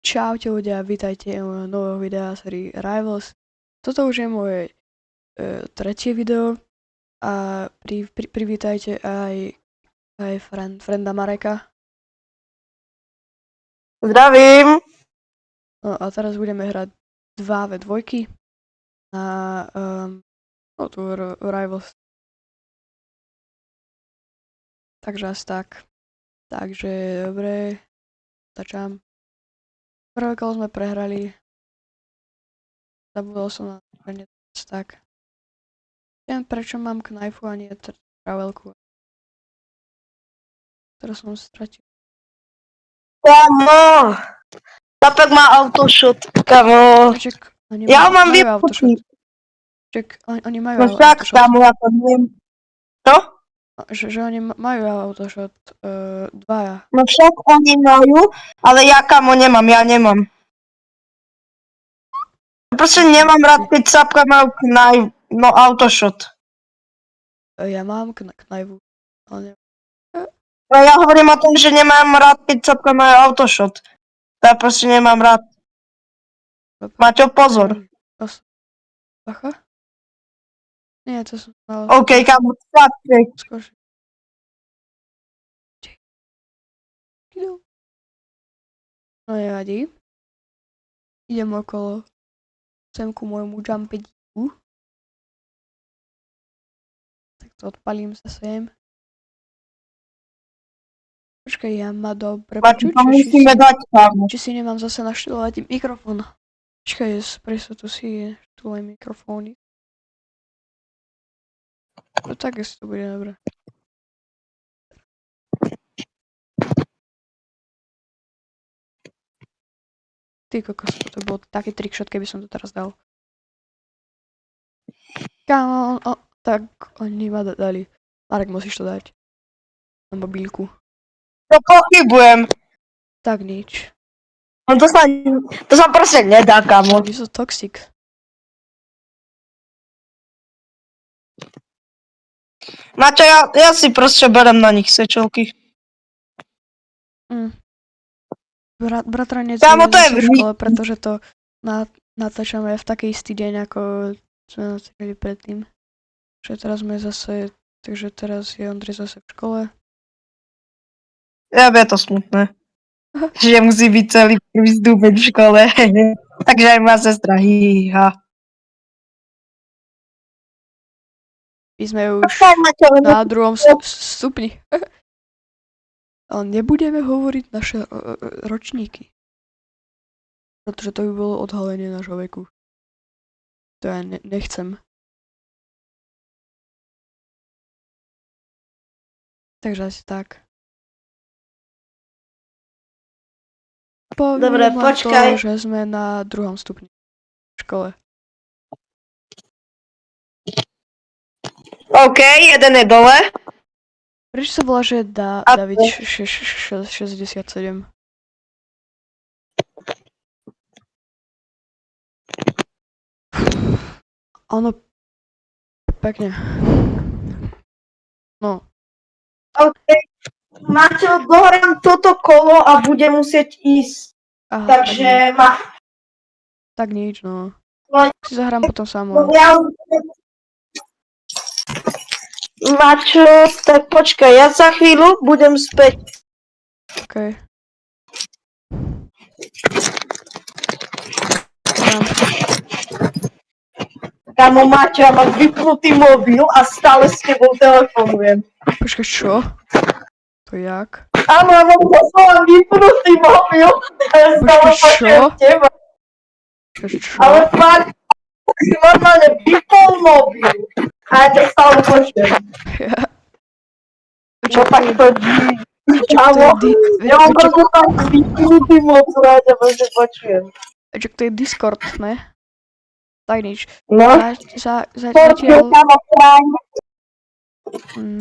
Čaute ľudia, vítajte u nového videa sérii Rivals. Toto už je moje tretie video a privítajte aj frienda Mareka. Zdravím. No a teraz budeme hrať 2v2 na tu Rivals. Takže asi tak. Takže dobre, začám. Prvé kolo sme prehrali. Zabudol som na zbranie, tak. Neviem prečo mám knajfu a nie travelku. Teraz som stratil. Kamo. Tapek má autoshot, kamo. Ja mám vypnutý. Oni majú No však, autoshot. kamo, ja to viem. Čo? Že oni majú autoshot dvaja. No však oni majú, ale ja, kamo, nemám, ja nemám. Proste nemám rád, keď sapka majú no autoshot. Ja mám knajvu, ale neviem. No ja hovorím o tom, že nemám rád, keď sapka majú autoshot. Ja proste nemám rád. Maťo, pozor. Bacha? Nie, to som mal... OK, kamo, fakt. Skôr. No nevadí. Idem okolo sem ku môjmu jumpediku. Tak to odpalím sa sem. Počkaj, ja ma dobre Maťo, počuť, to musíme dať, kamo. či si nemám zase naštilovať mikrofón. Počkaj, prečo tu si naštilujem mikrofóny. No tak, jestli to bude dobré. Ty kokos, to bol taký trickshot, keby som to teraz dal. Kámo, tak oni ma dali. Marek, musíš to dať. Na mobilku. To pochybujem. Tak nič. No to sa proste nedá, kamo. Oni sú toxic. Maťo, ja si proste berem na nich sečelky. Bratranec Kámo, je to je zase v škole, pretože to natáčame v taký istý deň, ako sme natáčali predtým. Že teraz sme zase, takže teraz je Ondrej zase v škole. Ja je to smutné. Že musí byť celý prvý stupeň v škole. Takže aj moja sestra, hýha. My sme už na druhom stupni. Ale nebudeme hovoriť naše ročníky. Pretože to by bolo odhalenie nášho veku. To ja nechcem. Takže asi tak. Dobre, počkaj. To, že sme na druhom stupni v škole. OK, jeden je dole. Prečo sa volá, že David 67? Áno, pekne. No. OK. Maťo, dohrám toto kolo a budem musieť ísť. Aha, takže tak nič, no. No, Si zahrám potom samo. Maťo, tak počkaj, ja za chvíľu budem späť. OK. Dám. Kámo, Maťo, ja mám vypnutý mobil a stále s tebou telefonujem. Počkaj, čo? To jak? Áno, ja mám vypnutý mobil a ja stále počujem teba. Čo? Ale fakt, si normálne vypol mobil a ja ťa stále počujem. No tak to kámo, ja mám proste tam vypnutý mobil a ja ťa proste počujem. Veď to je Discord, ne? Tak nič. No, Zatiaľ...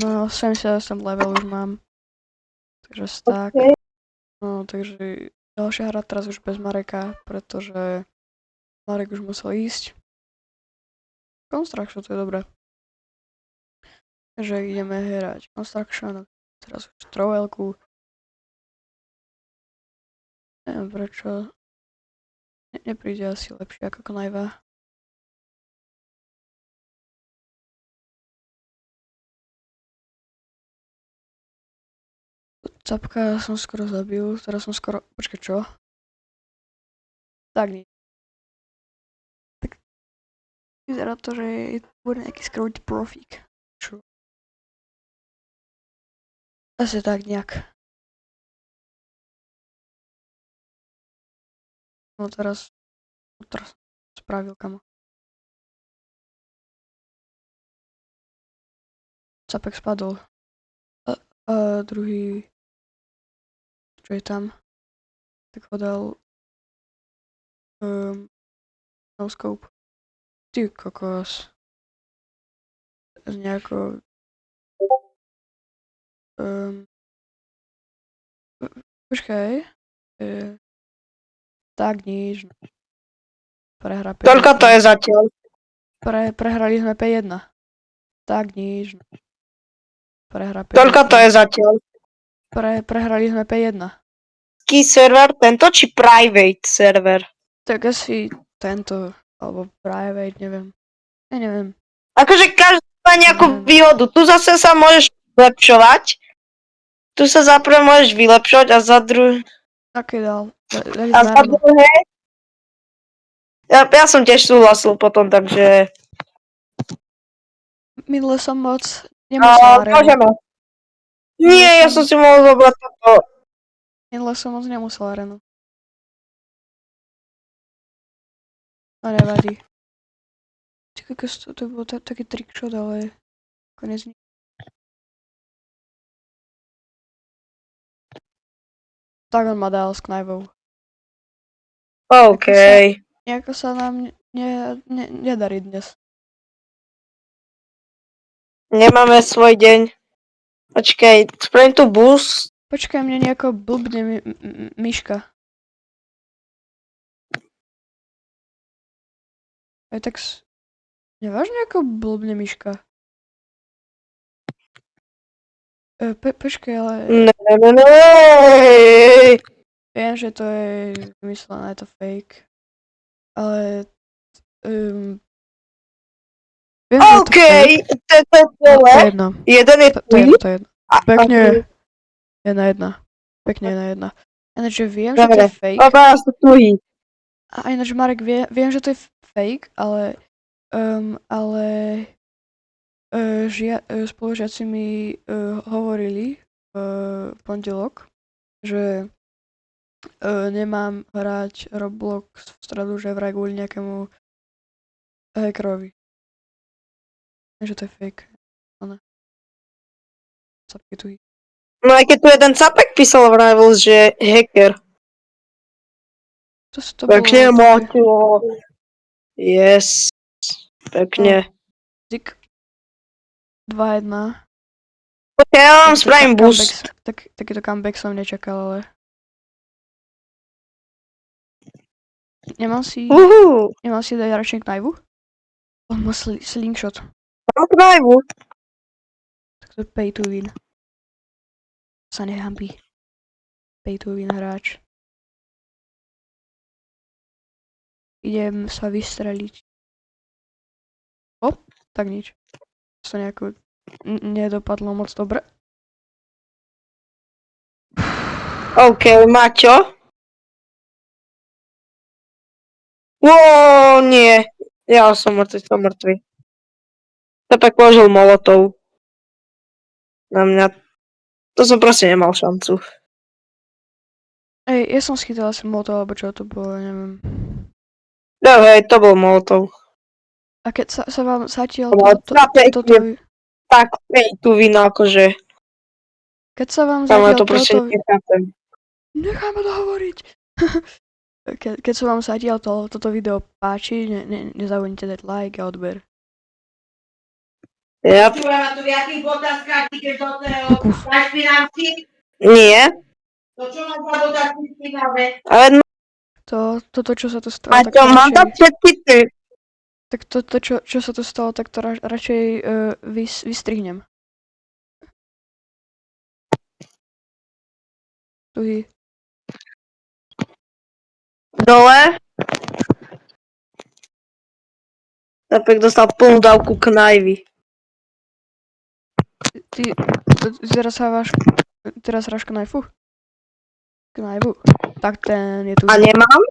No, 78 level už mám. Takže tak. No, takže ďalšia hra teraz už bez Mareka, pretože Marek už musel ísť. Construction, to je dobré. Takže ideme hrať Construction, teraz už trojlku. Neviem prečo Nepríde asi lepšie ako Knajva. Capka som skoro zabil, teraz som skoro... Počkaj, čo? Tak nie. Tak vyzerá to, že bude nejaký skrový profík. Čo? Asi tak nejak. No teraz spravil kamo. Capek spadol. A druhý... Čo je tam? Tak ho dal... No scope. Ty kokos. Nejako... Počkaj. Tak nič. Prehra 5-1. Toľko to je zatiaľ. Prehrali sme 5-1. Tak nič. Prehra 5-1. Toľko to je zatiaľ. Prehrali sme 5-1. Ký server, tento či private server? Tak asi tento, alebo private, neviem. Ja neviem. Akože každý má nejakú Neviem. výhodu. Tu zase sa môžeš vylepšovať. Tu sa za prvé môžeš vylepšovať a za druhé... Aký dal? A za druhé... Ja som tiež súhlasil potom, takže... Minule som moc nemusel arénu. Môžeme. Nie, ja som si mohol zobrať toto. Minule som moc nemusel arénu. No nevadí. Ty kokos, to bol taký trickshot, ale... Konec. Tak on ma dal s knajvou. OK. Nejako sa nám nedarí dnes. Nemáme svoj deň. Počkaj, spravím tu bus. Počkaj, mne nejako blbne myška. Aj tak... Nevážne ako blbne myška. Počkaj, ale... Viem, že to je vymyslené, je to fake. Ale... Viem, že OK, je to fake. to je To dole. je jedno. Jeden je To je tvoj. jedno, to je jedno. Pekne. Okay. 1-1. Pekne 1-1. Ináč, že viem, že to Dobre. je fake. Oba sú tují. A ináč, Marek, viem, že to je fake, ale... Spolužiaci mi hovorili v pondelok, že nemám hrať Roblox v stredu, že vraj kvôli nejakému hackerovi. Že to je fake. Ale... Capky tu. No aj keď tu jeden capek písal v Rivals, že hacker. To bolo Pekne, také... Maťo. Yes. Pekne. Zik. 2-1. Okay, ja vám spravím bus. Takýto comeback som nečakal, ale... Nemám si dať radšej knajvu? On má slingshot. Mám knajvu. Tak to je pay to win. Sa nehambí. Pay to win hráč. Idem sa vystreliť. Tak nič. To nejako nedopadlo moc dobre. OK, Maťo. Wow, nie. Ja som mŕtvy. Tepek položil molotov. Na mňa. To som proste nemal šancu. Ja som schytal asi molotov, alebo čo to bolo, neviem. No hej, to bol molotov. A keď sa vám zatiaľ Tak, pay to win, akože. Keď sa vám Tam ja zatiaľ to proste nechápem. Necháme dohovoriť. Keď sa vám zatiaľ toto video páči, nezabudnite dať like a odber. Yep. Na tu viacich otázkach, keď do toho máš financí? Nie. To čo mám za otázky spínave? Ale Toto, čo sa tu stalo, tak Maťo, mám tam všetky ty. Tak čo sa tu stalo, tak to radšej vystrihnem. Dole. Tapek dostal plnú dávku knajvy. Ty teraz hráš knajfu? Knajvu? Tak ten je tu. A nemám?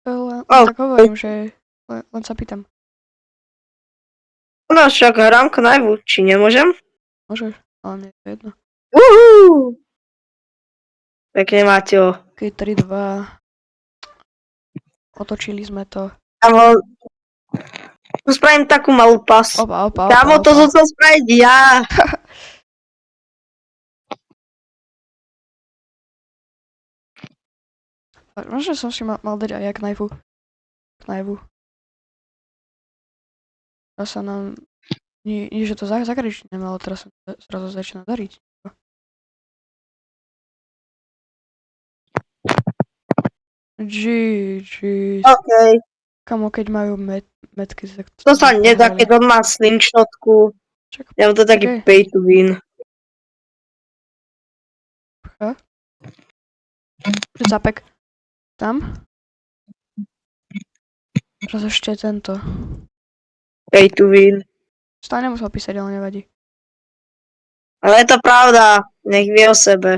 To len tak Okay. hovorím, že len sa pýtam. No však hrám knajvu, či nemôžem? Môžeš, ale nie je to jedno. Pekne, Maťo. Keď 3-2. Otočili sme to. Kámo, tu spravím takú malú pas. Opa. Kámo, to som chcel spraviť ja. Možno som si mal dať aj ja knajfu. Teraz sa nám... Nie, že to zakričí nemalo, teraz sa zrazu začína dariť. Jeez. OK. Kamo, keď majú metky, tak... To sa nedá, keď on má slingshotku. Ja mám to taký pay to win. Zapek. Tam. Teraz ešte tento. Pay to win. Stále nemusel písať, ale nevadí. Ale je to pravda. Nech vie o sebe.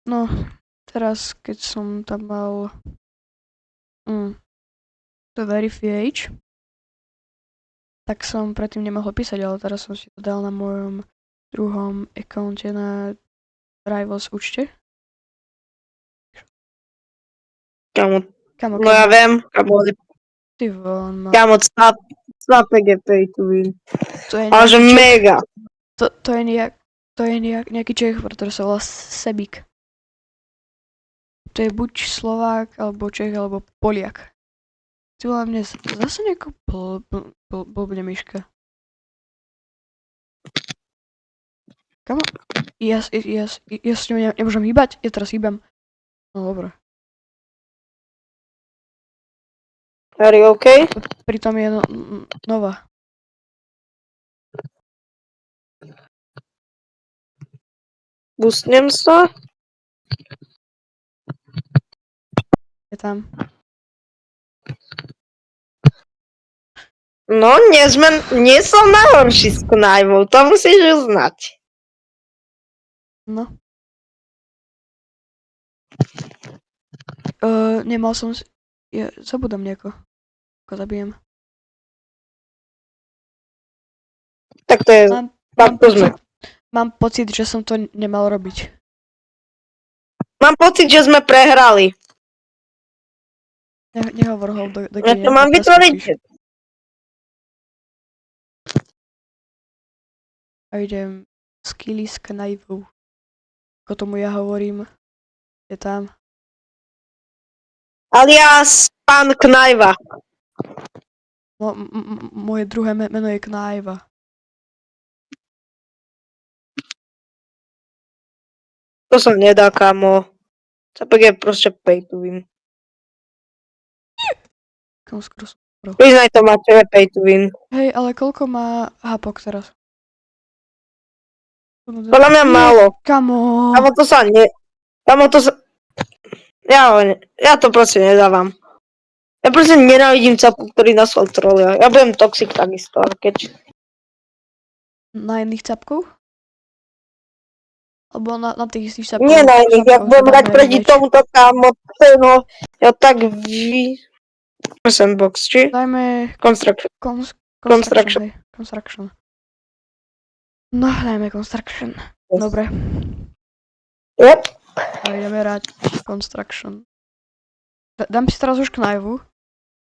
No, teraz keď som tam mal... to Verify, tak som predtým nemohol písať, ale teraz som si to dal na mojom druhom accounte na Rivals účte. Kámo, Kamo, no ja viem. Kámo, ty von, kámo, Snapek je pay to win. to je Ale že nejaký Čech, mega. to je nejaký Čech, pretože sa volá Sebik. To je buď Slovák, alebo Čech, alebo Poliak. Ty vole, mne zase nejako blbne myška. Kamo? Ja s ňou nemôžem hýbať? Ja teraz hýbam. No dobre. Are you OK? Pritom je nová. Boostnem sa. Je tam. No, nie som najhorší s knajvou, to musíš uznať. No. Nemal som si... Ja zabudám nejako. Ako zabijem. Tak to je... Mám pocit, že som to nemal robiť. Mám pocit, že sme prehrali. Nehovor ho do Ja to mám vytvoriť. A idem skilly s knajvou. Ako tomu ja hovorím. Je tam. Alias pán Knajva. Moje druhé meno je Knajva. To sa nedá, kámo. Zapek je proste pay to win. Kam skoro som... Priznaj to, máte pay to win. Hej, ale koľko má hapok teraz? Podľa mňa málo. Kamo. Kámo, to sa Kámo, to sa... Ja to proste nedávam. Ja proste nenávidím capku, ktorý nás trolia. Ja budem toxic takisto, ale keď... Na iných capkov? Alebo na tých istých capkov? Nie na iných, ja budem hrať proti tomuto kámo, no, ja tak Sandbox, či? Dajme... Construction. Construction. No, dajme Construction. Yes. Dobre. Yep. A ideme hrať Construction. Dám si teraz už knajvu.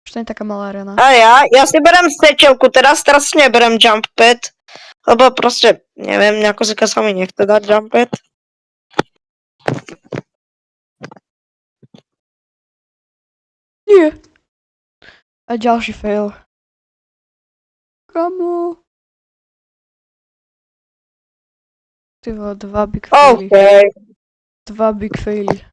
Už to nie je taká malá arena. A ja si berem stečelku, teraz si neberem jump pad. Lebo proste, neviem, nejako sa mi nechce dať jump pad. Nie. A ďalší fail. Kamo. Ty vole, 2 big faily. OK. 2 big faily.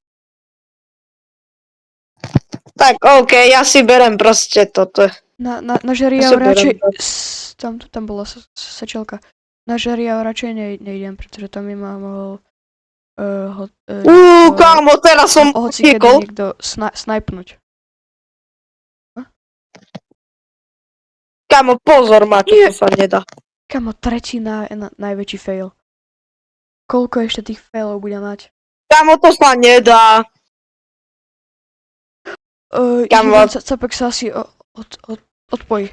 Tak OK, ja si berem proste toto. Na žeriav radšej... Tam bola sečelka. Na žeriav radšej nejdem, pretože tam by ma mohol... kámo, teraz som hoci kedy piekol. niekto snajpnúť. Kámo, pozor, Maťo, Nie. to sa nedá. Kamo, tretí najväčší fail. Koľko ešte tých failov bude mať? Kámo, to sa nedá. Kamo. Jeden capek sa asi odpojí.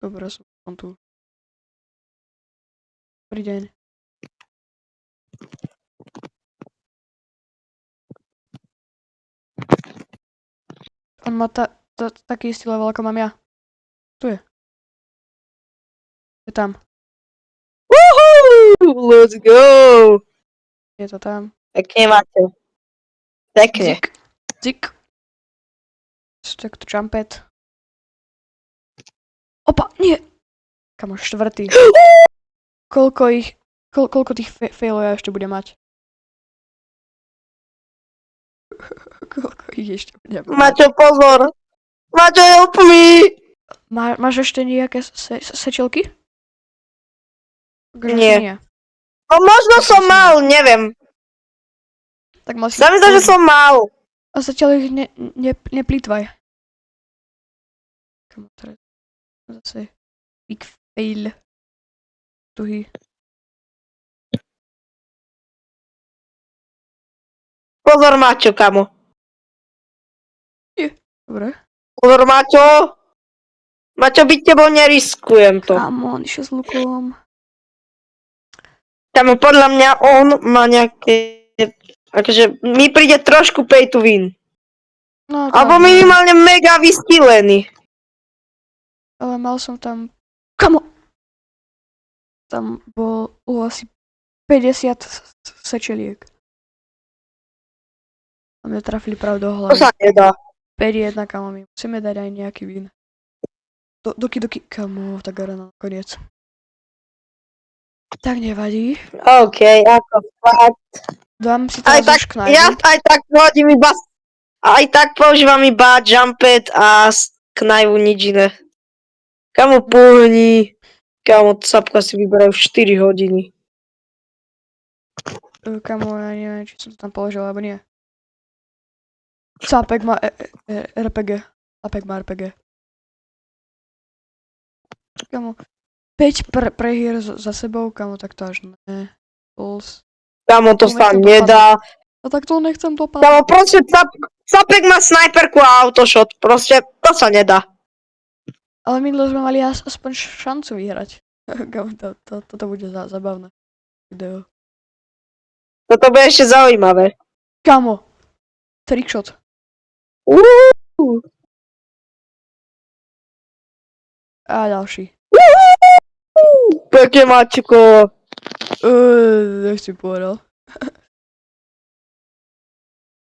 Dobre, som tu. Dobrý deň. On má taký istý level, ako mám ja. Tu je. Je tam. Woohoo! Let's go! Je to tam. Pekne, Maťo. Pekne. Zik. Zik. Check to jumpet. Opa, nie! Kamo, štvrtý. Koľko tých failov ja ešte budem mať? Koľko ich ešte budem mať? Maťo, pozor. Maťo, help me! Máš ešte nejaké sečelky? Nie. No možno som mal, neviem. Tak mal si... Zdá mi sa, že som mal. A zatiaľ ich neplýtvaj. Kamo, teraz zase big fail. Tuhý. Pozor, Maťo, kamo. Dobre. Pozor, Maťo. Maťo, byť tebou neriskujem to. Kamo, on išiel s lukom. Kamo, podľa mňa on má nejaké... Akože mi príde trošku pay to win. No, Alebo minimálne mega vyskillený. Ale mal som tam... Kamo! Tam bolo asi 50 sečeliek. A mňa trafili práve do To hlavy. sa nedá. 5-1, kamo, my musíme dať aj nejaký win. Doky, kamo, tak arena nakoniec. Tak nevadí. OK, ako fakt. Dám si Aj teraz tak, už knajdu. ja aj tak hodím iba... Aj tak používam iba jumpet a knajvu, nič iné. Kamo, pohni. Kamo, sapka si vyberajú 4 hodiny. Kamo, ja neviem, či som to tam položil, alebo nie. Sápek má RPG. Sápek má RPG. Kamo, 5 prehier za sebou, kamo, tak to až ne. Puls. Kamo, to sa nedá. A tak to nechcem dopadnúť. Kamo, proste Sapek má snajperku a autoshot. Proste, to sa nedá. Ale minule sme mali aspoň šancu vyhrať. Kamo, toto bude zabavné video. Toto bude ešte zaujímavé. Kamo, trickshot. A ďalší. Pekne, Maťko. Nech si povedal.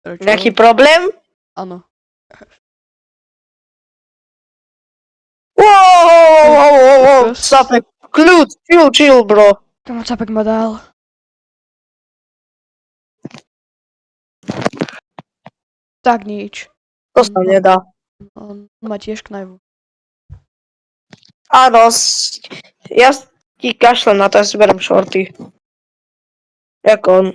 Nejaký problém? Áno. Wow, Sapek, kľud, chill, bro. Kamo, Capek ma dal. Tak nič. To sa nedá. On má tiež knajvu. Áno, ja ti kašlem na to, ja si berem shorty. Jak on.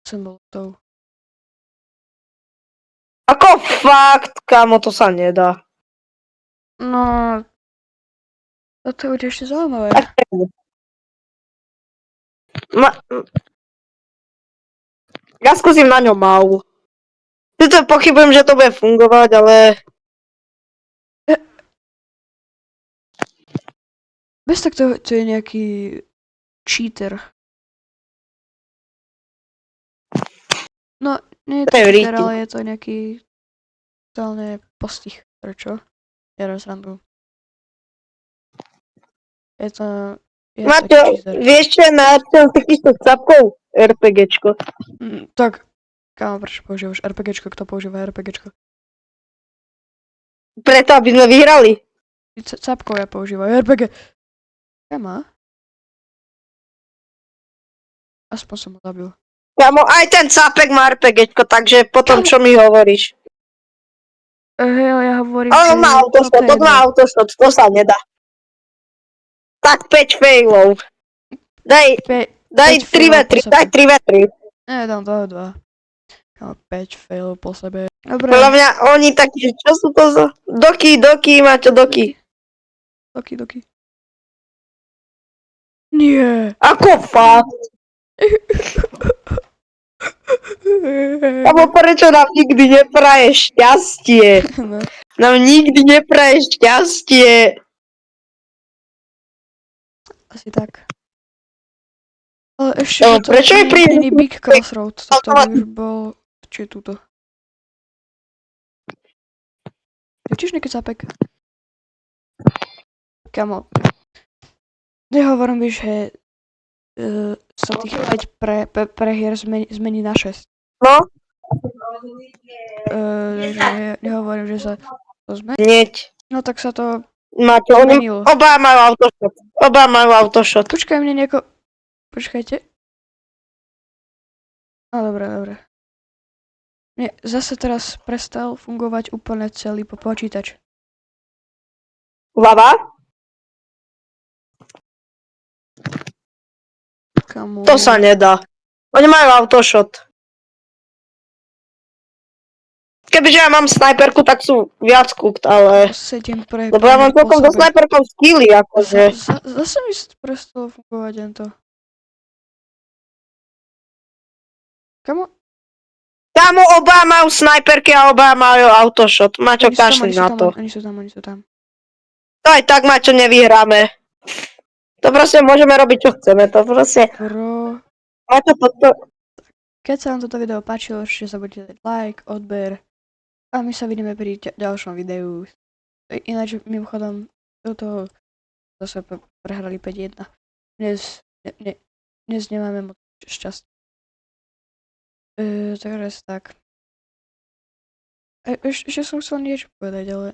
Som bol tou. Ako fakt, kámo, to sa nedá. No... To bude ešte zaujímavé. Ja skúsim na ňom mau. Sice pochybujem, že to bude fungovať, ale... Bez tak to je nejaký cheater. No, nie je to To je cheater, rýchty. ale je to nejaký totálne postih. Prečo? Ja srandu. Je to Maťo, cheater. vieš čo je najlepšie takýchto capkov? RPGčko. Tak, kámo, prečo používaš RPGčko? Kto používa RPGčko? Preto, aby sme vyhrali. Capkov ja používajú RPG. Kámo? Aspoň som ho zabil. Kámo, aj ten cápek má RPGčko, takže potom čo mi hovoríš? Hej, ja hovorím, Ale on má autoshot, toto je to sa nedá. Tak 5 failov. Daj Päť 3 failov po vetry, sebe. daj 3 vetry. Ne, dám 2. Kámo, 5 failov po sebe. Dobre. Podľa mňa oni takí, že čo sú to za... Doky, Maťo, doky. Doky. Nie. Ako fakt? Abo prečo nám nikdy nepraješ šťastie? No, Nám nikdy nepraješ šťastie. asi tak. Ale ešte, No, že to prečo mi príde- není Big Crossroad, to by už bol... Čo je túto? Vidíš nejaký zápek? Kamo, nehovorím mi, že sa tých 5 prehier zmení na 6. No, Nehovorím, že sa to zmení. hneď. No tak sa to Maťo, oni zmenilo. oba majú autoshot. Počkaj, mne nieko... Počkajte. No dobre. Mne zase teraz prestal fungovať úplne celý počítač. Lava? Kamo... To sa nedá. Oni majú autoshot. Kebyže ja mám snajperku, tak sú viac cooked, ale... 7 pre... Lebo ja mám celkom do snajperkov skilly, akože. Zase mi prestalo fungovať tento. Kamo? Kámo, oba majú snajperky a oba majú autoshot. Maťo, kašli na to. Oni sú tam. To aj tak, Maťo, nevyhráme. To proste môžeme robiť, čo chceme. To proste... Bro... Maťo, Keď sa vám toto video páčilo, určite zabudnite dať like, odber. A my sa vidíme pri ďalšom videu. Ináč, mimochodom, toto zase prehrali 5-1. Dnes nemáme moc šťastie. Takže tak. Ešte som chcel niečo povedať, ale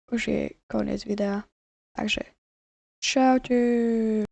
už je koniec videa. Takže, čaute.